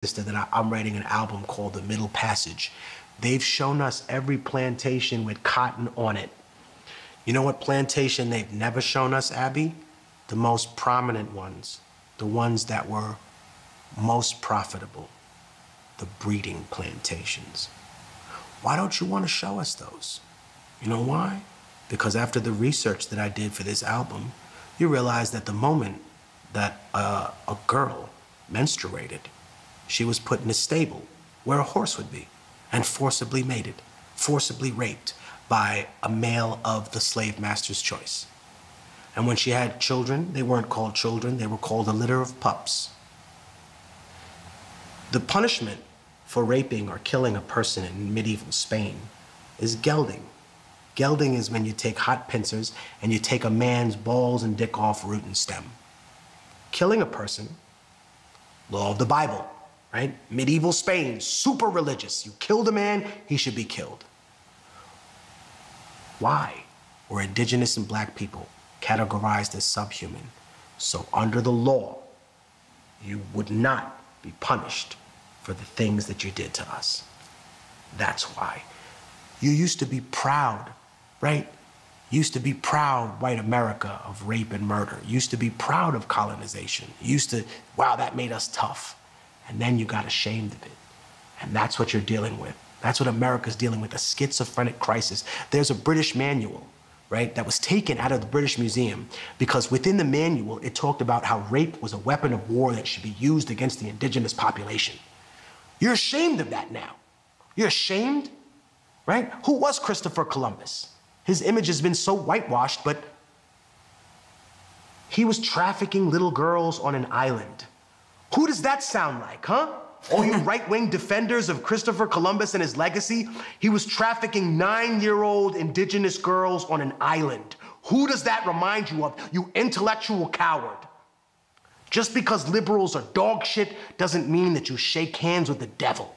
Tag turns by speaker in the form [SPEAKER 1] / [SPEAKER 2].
[SPEAKER 1] that I'm writing an album called The Middle Passage. They've shown us every plantation with cotton on it. You know what plantation they've never shown us, Abby? The most prominent ones, the ones that were most profitable, the breeding plantations. Why don't you want to show us those? You know why? Because after the research that I did for this album, you realize that the moment that a girl menstruated, she was put in a stable where a horse would be and forcibly mated, forcibly raped by a male of the slave master's choice. And when she had children, they weren't called children, they were called a litter of pups. The punishment for raping or killing a person in medieval Spain is gelding. Gelding is when you take hot pincers and you take a man's balls and dick off root and stem. Killing a person, law of the Bible, right? Medieval Spain, super religious. You killed a man, he should be killed. Why were indigenous and black people categorized as subhuman? So under the law, you would not be punished for the things that you did to us. That's why. You used to be proud, right? Used to be proud, white America, of rape and murder. Used to be proud of colonization. Used to, wow, that made us tough. And then you got ashamed of it. And that's what you're dealing with. That's what America's dealing with, a schizophrenic crisis. There's a British manual, right, that was taken out of the British Museum because within the manual, it talked about how rape was a weapon of war that should be used against the indigenous population. You're ashamed of that now. You're ashamed, right? Who was Christopher Columbus? His image has been so whitewashed, but he was trafficking little girls on an island. Who does that sound like, huh? All you right-wing defenders of Christopher Columbus and his legacy, he was trafficking 9-year-old indigenous girls on an island. Who does that remind you of, you intellectual coward? Just because liberals are dog shit doesn't mean that you shake hands with the devil.